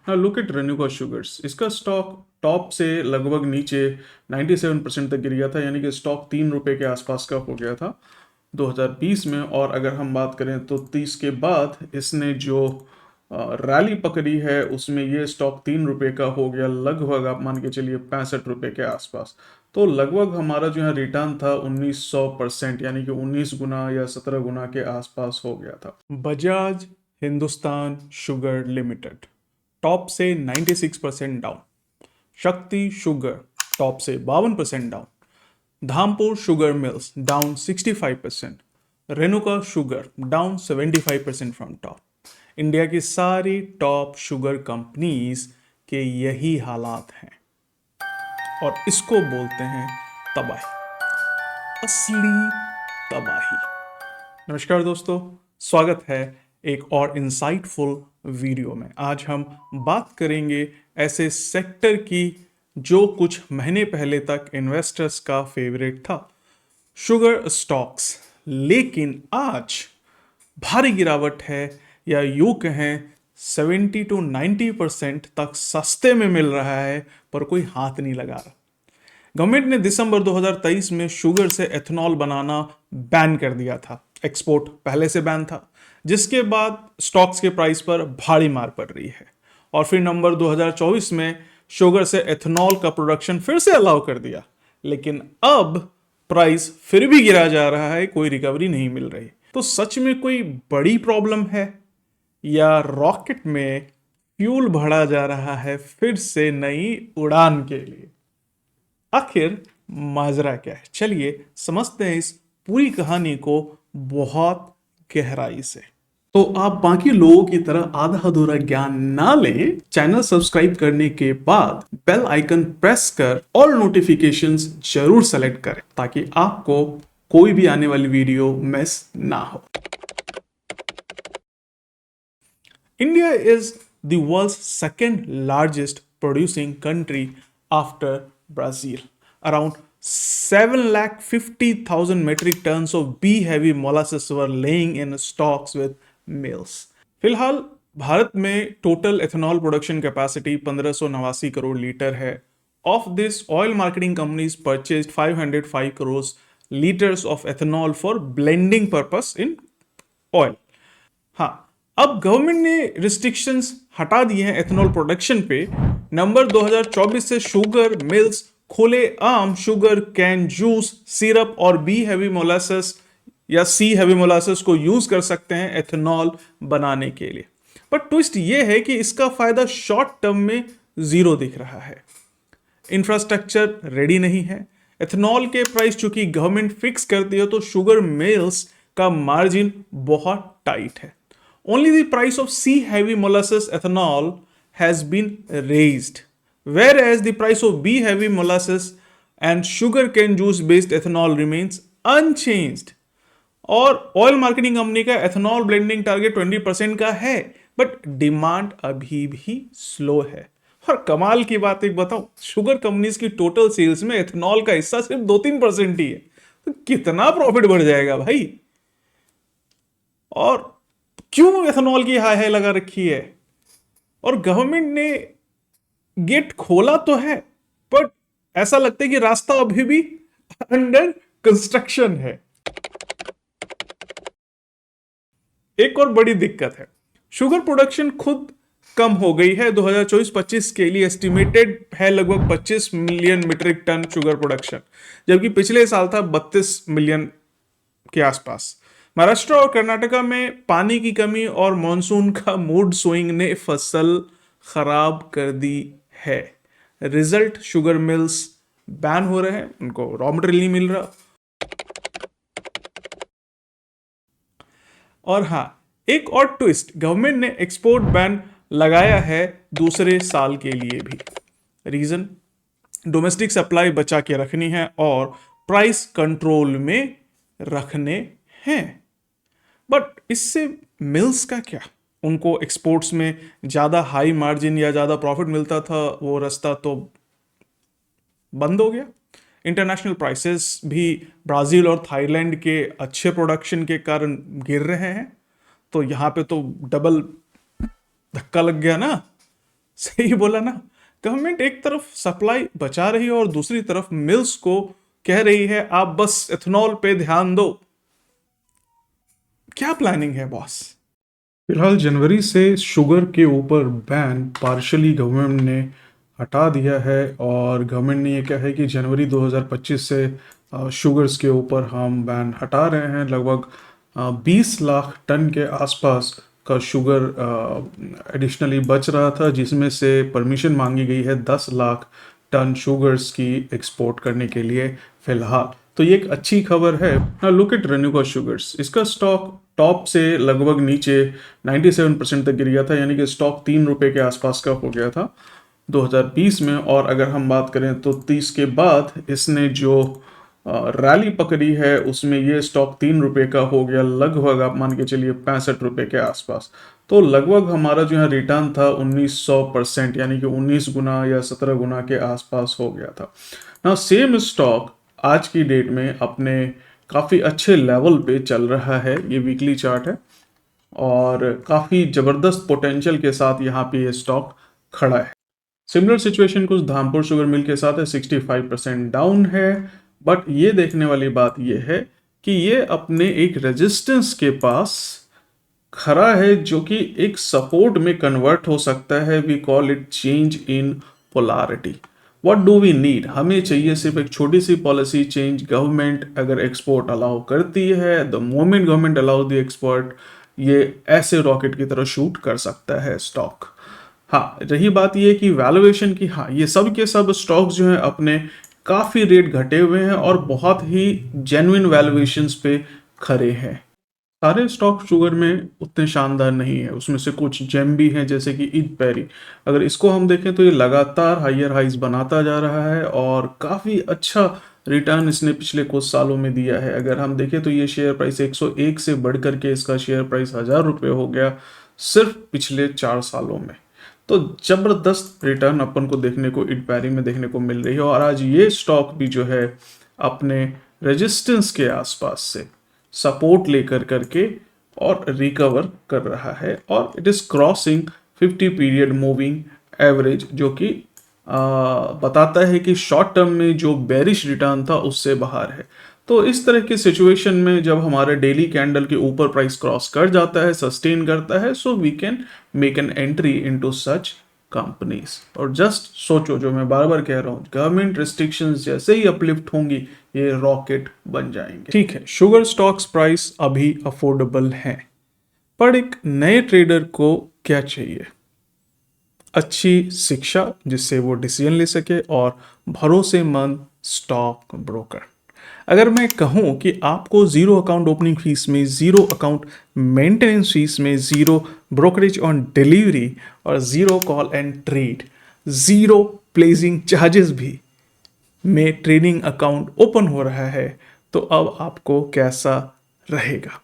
ना look at रेन्यूका sugars, इसका stock top से लगभग नीचे 97% तक गिर गया था, यानी कि स्टॉक 3 रुपए के आसपास का हो गया था 2020 में। और अगर हम बात करें तो 30 के बाद इसने जो रैली पकड़ी है उसमें ये स्टॉक 3 रुपए का हो गया, लगभग आप मान के चलिए 65 रुपए के आसपास। तो लगभग हमारा जो है रिटर्न था 1900%, यानी कि 19 गुना या 17 गुना के आसपास हो गया था। Bajaj Hindustan sugar limited top से 96% डाउन, शक्ति शुगर टॉप से 52% down, Dhampur sugar mills down 65%, Renuka sugar down 75% from top. India की सारी टॉप शुगर कंपनीज के यही हालात हैं और इसको बोलते हैं तबाही, असली तबाही। नमस्कार दोस्तों, स्वागत है एक और इंसाइटफुल वीडियो में। आज हम बात करेंगे ऐसे सेक्टर की जो कुछ महीने पहले तक इन्वेस्टर्स का फेवरेट था, शुगर स्टॉक्स। लेकिन आज भारी गिरावट है, या यूं कहें 70 to 90% तक सस्ते में मिल रहा है, पर कोई हाथ नहीं लगा रहा। गवर्नमेंट ने दिसंबर 2023 में शुगर से एथेनॉल बनाना बैन कर दिया था, एक्सपोर्ट पहले से बैन था, जिसके बाद स्टॉक्स के प्राइस पर भारी मार पड़ रही है। और फिर नवंबर 2024 में शुगर से एथेनॉल का प्रोडक्शन फिर से अलाउ कर दिया, लेकिन अब प्राइस फिर भी गिरा जा रहा है, कोई रिकवरी नहीं मिल रही। तो सच में कोई बड़ी प्रॉब्लम है, या रॉकेट में फ्यूल भरा जा रहा है फिर से नई उड़ान के लिए? आखिर माजरा क्या है, चलिए समझते हैं इस पूरी कहानी को बहुत गहराई से। तो आप बाकी लोगों की तरह आधा अधूरा ज्ञान ना लें, चैनल सब्सक्राइब करने के बाद बेल आइकन प्रेस कर ऑल नोटिफिकेशंस जरूर सेलेक्ट करें, ताकि आपको कोई भी आने वाली वीडियो मिस ना हो। India is the world's second largest producing country after Brazil. Around 750,000 metric tons of B heavy molasses were laying in stocks with mills. फिलहाल भारत में total ethanol production capacity 1589 crore litre है। Of this oil marketing companies purchased 505 crore litres of ethanol for blending purpose in oil. हाँ, अब government ने restrictions हटा दिए हैं एथेनॉल प्रोडक्शन पे। नवंबर 2024 से शुगर मिल्स खुले आम शुगर कैन जूस सिरप और बी हैवी मोलासेस या सी हैवी मोलासेस को यूज कर सकते हैं एथेनॉल बनाने के लिए। पर ट्विस्ट ये है कि इसका फायदा शॉर्ट टर्म में जीरो दिख रहा है। इंफ्रास्ट्रक्चर रेडी नहीं है, एथेनॉल के प्राइस चूंकि गवर्नमेंट फिक्स करती है, तो शुगर मिल्स का मार्जिन बहुत टाइट है। Only the price of C heavy molasses ethanol has been raised, whereas the price of B heavy molasses and sugarcane juice based ethanol remains unchanged. और oil marketing company का ethanol blending target 20% का है, but demand अभी भी slow है। और कमाल की बात एक बताऊं, शुगर कंपनीज की टोटल सेल्स में एथेनॉल का हिस्सा सिर्फ 2-3% ही है। तो कितना प्रॉफिट बढ़ जाएगा भाई? और क्यों एथेनॉल की हाई हाई लगा रखी है? और गवर्नमेंट ने गेट खोला तो है, बट ऐसा लगता है कि रास्ता अभी भी अंडर कंस्ट्रक्शन है। एक और बड़ी दिक्कत है, शुगर प्रोडक्शन खुद कम हो गई है। 2024-25 के लिए एस्टिमेटेड है लगभग 25 million metric ton sugar production, जबकि पिछले साल था 32 मिलियन के आसपास। महाराष्ट्र और कर्नाटका में पानी की कमी और मॉनसून का मूड स्विंग ने फसल खराब कर दी है। रिजल्ट, शुगर मिल्स बैन हो रहे हैं, उनको रॉ मटेरियल नहीं मिल रहा। और हाँ, एक और ट्विस्ट, गवर्नमेंट ने एक्सपोर्ट बैन लगाया है दूसरे साल के लिए भी। रीजन, डोमेस्टिक सप्लाई बचा के रखनी है और प्राइस कंट्रोल में रखने हैं। बट इससे मिल्स का क्या? उनको एक्सपोर्ट्स में ज़्यादा हाई मार्जिन या ज़्यादा प्रॉफिट मिलता था, वो रास्ता तो बंद हो गया। इंटरनेशनल प्राइसेस भी ब्राज़ील और थाईलैंड के अच्छे प्रोडक्शन के कारण गिर रहे हैं, तो यहाँ पे तो डबल धक्का लग गया ना। सही बोला ना। गवर्नमेंट एक तरफ सप्लाई बचा रही है और दूसरी तरफ मिल्स को कह रही है आप बस एथेनॉल पे ध्यान दो। क्या प्लानिंग है बॉस? फिलहाल जनवरी से शुगर के ऊपर बैन पार्शली गवर्नमेंट ने हटा दिया है और गवर्नमेंट ने ये कहा है कि जनवरी 2025 से शुगर्स के ऊपर हम बैन हटा रहे हैं। लगभग 20 लाख टन के आसपास का शुगर एडिशनली बच रहा था, जिसमें से परमिशन मांगी गई है 10 लाख टन शुगर्स की एक्सपोर्ट करने के लिए फिलहाल। तो ये एक अच्छी खबर है ना। लुक एट रेन्यूका शुगर्स, इसका स्टॉक टॉप से लगभग नीचे 97% तक गिर गया था, यानी कि स्टॉक 3 रुपए के आसपास का हो गया था 2020 में। और अगर हम बात करें तो 30 के बाद इसने जो रैली पकड़ी है उसमें ये स्टॉक 3 रुपए का हो गया, लगभग आप मान के चलिए 65 रुपए के आसपास। तो लगभग हमारा जो है रिटर्न था 1900%, यानी कि 19 गुना या 17 गुना के आसपास हो गया था ना। सेम स्टॉक आज की डेट में अपने काफ़ी अच्छे लेवल पे चल रहा है, ये वीकली चार्ट है, और काफ़ी ज़बरदस्त पोटेंशियल के साथ यहाँ पे ये स्टॉक खड़ा है। सिमिलर सिचुएशन कुछ धामपुर शुगर मिल के साथ है, 65% डाउन है। बट ये देखने वाली बात ये है कि ये अपने एक रेजिस्टेंस के पास खरा है, जो कि एक सपोर्ट में कन्वर्ट हो सकता है। We call it change in polarity. What do we need? हमें चाहिए सिर्फ एक छोटी सी पॉलिसी चेंज। गवर्नमेंट अगर एक्सपोर्ट अलाउ करती है, the moment government allow the export, ये ऐसे रॉकेट की तरह शूट कर सकता है स्टॉक। हाँ, रही बात ये कि वैल्यूएशन की, हाँ ये सब के सब स्टॉक्स जो हैं अपने काफ़ी रेट घटे हुए हैं और बहुत ही जेन्युइन वैल्यूएशंस पे खड़े हैं। सारे स्टॉक शुगर में उतने शानदार नहीं है, उसमें से कुछ जेम भी हैं जैसे कि ईद पैरी। अगर इसको हम देखें तो ये लगातार हायर हाइज बनाता जा रहा है और काफ़ी अच्छा रिटर्न इसने पिछले कुछ सालों में दिया है। अगर हम देखें तो ये शेयर प्राइस 101 से बढ़ करके इसका शेयर प्राइस 1000 रुपये हो गया सिर्फ पिछले 4 सालों में। तो जबरदस्त रिटर्न अपन को देखने को ईद पैरी में देखने को मिल रही है। और आज ये स्टॉक भी जो है अपने रेजिस्टेंस के आसपास से सपोर्ट लेकर करके और रिकवर कर रहा है और it is crossing 50 period moving average, जो कि बताता है कि शॉर्ट टर्म में जो बेरिश रिटर्न था उससे बाहर है। तो इस तरह की सिचुएशन में जब हमारे डेली कैंडल के ऊपर प्राइस क्रॉस कर जाता है, सस्टेन करता है, so we can make an entry into such companies. और जस्ट सोचो, जो मैं बार बार कह रहा हूँ, गवर्नमेंट रिस्ट्रिक्शंस जैसे ही अपलिफ्ट होंगी ये रॉकेट बन जाएंगे। ठीक है, शुगर स्टॉक्स प्राइस अभी अफोर्डेबल है, पर एक नए ट्रेडर को क्या चाहिए? अच्छी शिक्षा जिससे वो डिसीजन ले सके और भरोसेमंद स्टॉक ब्रोकर। अगर मैं कहूँ कि आपको जीरो अकाउंट ओपनिंग फीस में, जीरो अकाउंट मेंटेनेंस फीस में, जीरो ब्रोकरेज ऑन डिलीवरी और zero call and trade, zero placing charges भी में ट्रेडिंग अकाउंट ओपन हो रहा है, तो अब आपको कैसा रहेगा?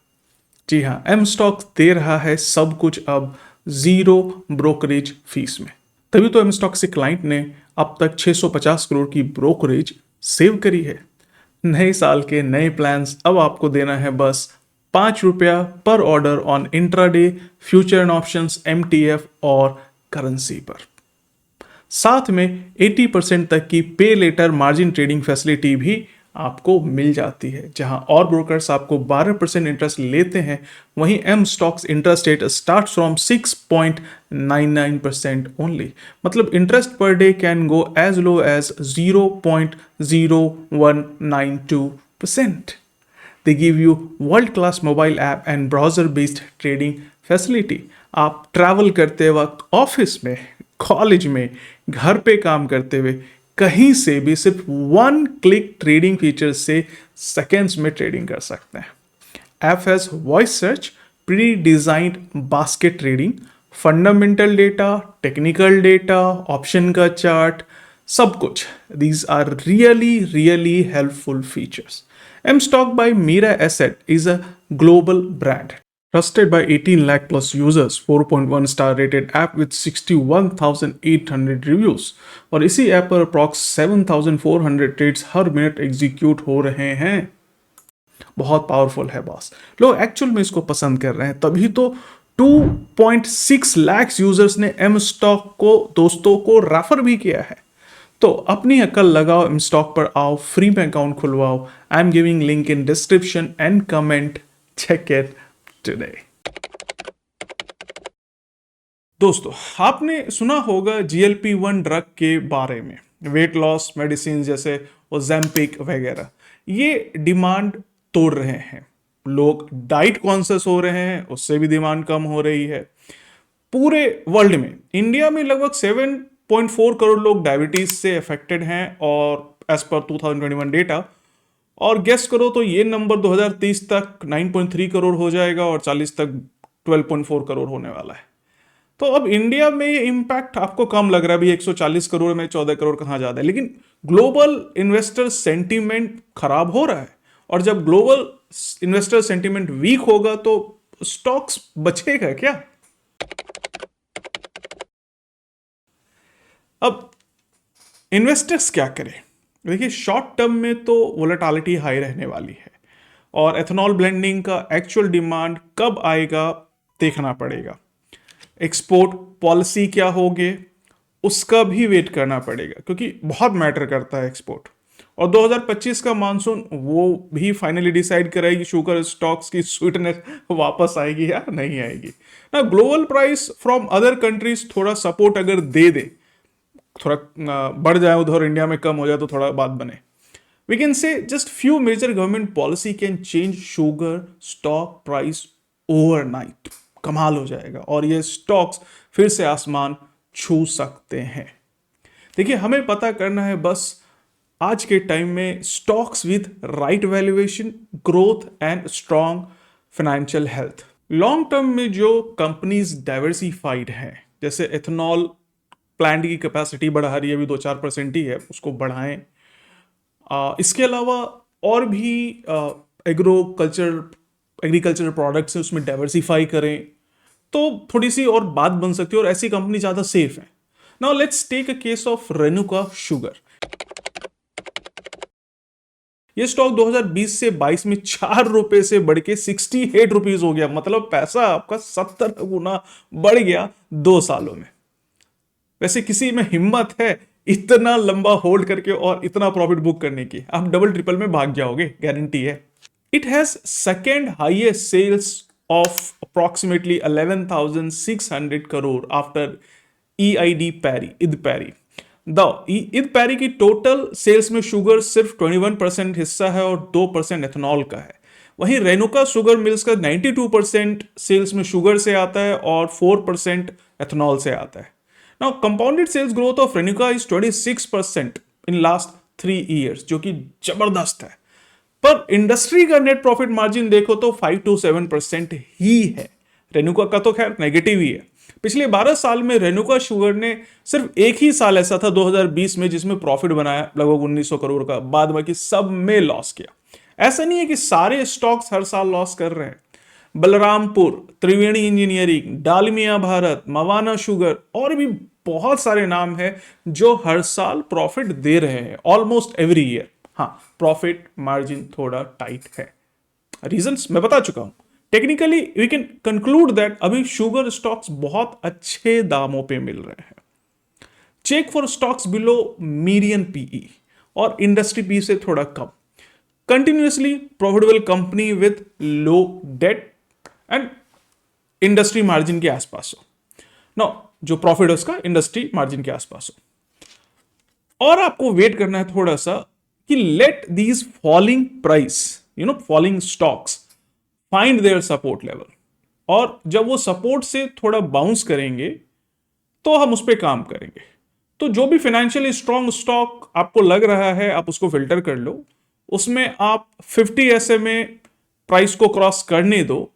जी हाँ, एम स्टॉक्स दे रहा है सब कुछ अब जीरो ब्रोकरेज फीस में। तभी तो एम स्टॉक्स के क्लाइंट ने अब तक 650 करोड़ की ब्रोकरेज सेव करी है। नए साल के नए प्लान्स, अब आपको देना है बस ₹5 पर order on intraday future and options, MTF और करेंसी पर। साथ में 80% तक की पे लेटर मार्जिन ट्रेडिंग फैसिलिटी भी आपको मिल जाती है। जहां और ब्रोकर्स आपको 12% इंटरेस्ट लेते हैं, वहीं m stocks interest rate start from 6.99% only. मतलब interest per day can go as low as 0.0192%। They give you world-class mobile app and browser-based trading facility. आप ट्रैवल करते वक्त, ऑफिस में, कॉलेज में, घर पे काम करते हुए कहीं से भी सिर्फ 1 क्लिक ट्रेडिंग फीचर से सेकेंड्स में ट्रेडिंग कर सकते हैं। App has voice search, pre designed basket trading, fundamental data, technical data, option का चार्ट, सब कुछ। These are really helpful features. mstock by Mira Asset is a global brand trusted by 18 lakh plus users, 4.1 star rated app with 61,800 reviews। और इसी app पर approx 7,400 trades हर minute execute हो रहे हैं। बहुत पावरफुल है बॉस। लोग एक्चुअल में इसको पसंद कर रहे हैं, तभी तो 2.6 लाख यूजर्स ने एम स्टॉक को दोस्तों को रेफर भी किया है। तो अपनी अकल लगाओ, एम स्टॉक पर आओ, फ्री में अकाउंट खुलवाओ। I am giving link in description and comment, check it today. दोस्तों, आपने सुना होगा GLP-1 ड्रग के बारे में, वेट लॉस मेडिसिन जैसे ओजेम्पिक वगैरह। ये डिमांड तोड़ रहे हैं, लोग डाइट कॉन्शियस हो रहे हैं, उससे भी डिमांड कम हो रही है। पूरे वर्ल्ड में, इंडिया में लगभग 7.4 करोड़ लोग डायबिटीज से अफेक्टेड हैं, और एज पर 2021 डेटा। और गेस करो तो ये नंबर 2030 तक 9.3 करोड़ हो जाएगा और 40 तक 12.4 करोड़ होने वाला है। तो अब इंडिया में ये इम्पैक्ट आपको कम लग रहा है, अभी 140 करोड़ में 14 करोड़ कहाँ ज्यादा है, लेकिन ग्लोबल इन्वेस्टर सेंटीमेंट खराब हो रहा है। और जब ग्लोबल इन्वेस्टर सेंटीमेंट वीक होगा तो स्टॉक्स बचेगा क्या? अब इन्वेस्टर्स क्या करें? देखिए, शॉर्ट टर्म में तो वोलेटिलिटी हाई रहने वाली है, और एथेनॉल ब्लेंडिंग का एक्चुअल डिमांड कब आएगा देखना पड़ेगा। एक्सपोर्ट पॉलिसी क्या होगी उसका भी वेट करना पड़ेगा, क्योंकि बहुत मैटर करता है एक्सपोर्ट। और 2025 का मानसून वो भी फाइनली डिसाइड करेगी शुगर स्टॉक्स की स्वीटनेस वापस आएगी या नहीं आएगी ना। Global price from other countries थोड़ा सपोर्ट अगर दे दे, थोड़ा बढ़ जाए उधर, इंडिया में कम हो जाए तो थोड़ा बात बने। We can say just few major government policy can change sugar stock price overnight. कमाल हो जाएगा और ये स्टॉक्स फिर से आसमान छू सकते हैं। देखिए, हमें पता करना है बस आज के टाइम में stocks with right valuation, growth and strong financial health. Long term में जो कंपनीज डाइवर्सिफाइड हैं, जैसे एथेनॉल प्लांट की कैपेसिटी बढ़ा रही है, अभी 2-4% ही है, उसको बढ़ाएं। इसके अलावा और भी एग्रीकल्चर प्रोडक्ट्स हैं, उसमें डाइवर्सिफाई करें तो थोड़ी सी और बात बन सकती है, और ऐसी कंपनी ज़्यादा सेफ है। Now let's take a case of Renuka sugar. ये स्टॉक 2020 से 22 में 4 रुपए से बढ़ के 68 रुपीज हो गया, मतलब पैसा आपका 70 गुना बढ़ गया 2 सालों में। वैसे किसी में हिम्मत है इतना लंबा होल्ड करके और इतना प्रॉफिट बुक करने की? आप डबल ट्रिपल में भाग जाओगे, गारंटी है। It has second highest sales of approximately 11,600 crore after EID Parry, EID Parry. EID Parry की टोटल सेल्स में शुगर सिर्फ 21% हिस्सा है और 2% एथेनॉल का है। वहीं रेनुका शुगर मिल्स का 92% सेल्स में शुगर से आता है और 4% एथेनॉल से आता है। Now, compounded sales growth of Renuka is 26% in last 3 years, जो कि जबरदस्त है। पर इंडस्ट्री का नेट प्रॉफिट मार्जिन देखो तो 5 to 7% ही है। रेनुका का तो खैर नेगेटिव ही है। पिछले 12 साल में रेनुका शुगर ने सिर्फ एक ही साल ऐसा था 2020 में जिसमें प्रॉफिट बनाया लगभग 1900 करोड़ का, बाद बाकी सब में लॉस किया। ऐसा नहीं है कि सारे स्टॉक्स हर साल लॉस कर रहे हैं। बलरामपुर, त्रिवेणी इंजीनियरिंग, डालमिया भारत, मवाना शुगर और भी बहुत सारे नाम हैं जो हर साल प्रॉफिट दे रहे हैं, ऑलमोस्ट एवरी ईयर। हाँ, प्रॉफिट मार्जिन थोड़ा टाइट है। रीजंस मैं बता चुका हूं। Technically we can conclude that अभी शुगर स्टॉक्स बहुत अच्छे दामों पे मिल रहे हैं। Check for stocks below median PE और इंडस्ट्री पी से थोड़ा कम। Continuously profitable company with low debt and industry margin के आसपास हो। नो, जो प्रॉफिट है उसका इंडस्ट्री मार्जिन के आसपास हो। और आपको वेट करना है थोड़ा सा कि let these falling price, falling stocks find their support level, और जब वो सपोर्ट से थोड़ा बाउंस करेंगे तो हम उस पर काम करेंगे। तो जो भी फाइनेंशियली स्ट्रॉन्ग स्टॉक आपको लग रहा है आप उसको फिल्टर कर लो, उसमें आप 50 SMA प्राइस को क्रॉस करने दो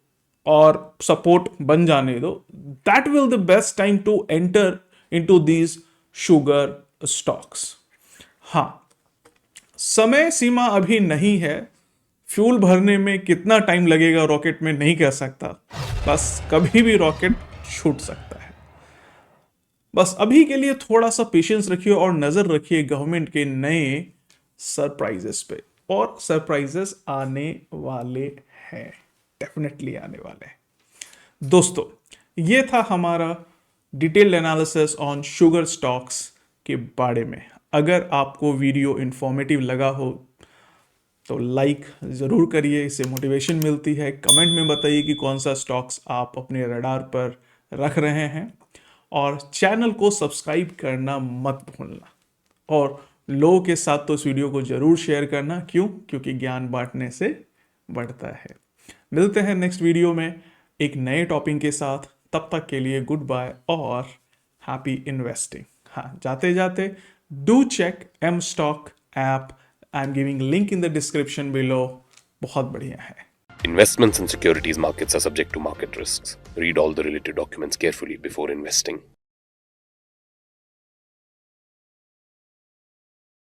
और सपोर्ट बन जाने दो। That will the best time to enter into these sugar stocks. हाँ, समय सीमा अभी नहीं है। फ्यूल भरने में कितना टाइम लगेगा रॉकेट में नहीं कह सकता, बस कभी भी रॉकेट छूट सकता है। बस अभी के लिए थोड़ा सा पेशेंस रखिए और नजर रखिए गवर्नमेंट के नए सरप्राइजेस पे, और सरप्राइजेस आने वाले हैं, डेफिनेटली आने वाले हैं। दोस्तों, ये था हमारा detailed analysis on sugar stocks के बारे में। अगर आपको वीडियो इंफॉर्मेटिव लगा हो तो लाइक ज़रूर करिए, इससे मोटिवेशन मिलती है। कमेंट में बताइए कि कौन सा स्टॉक्स आप अपने रडार पर रख रहे हैं, और चैनल को सब्सक्राइब करना मत भूलना, और लोगों के साथ तो इस वीडियो को ज़रूर शेयर करना। क्यों? क्योंकि ज्ञान बांटने से बढ़ता है। मिलते हैं नेक्स्ट वीडियो में एक नए टॉपिक के साथ। तब तक के लिए गुड बाय और हैप्पी इन्वेस्टिंग। हाँ, जाते जाते do check M stock app, I am giving link in the description below. बहुत बढ़िया है। Investments in securities markets are subject to market risks. Read all the related documents carefully before investing.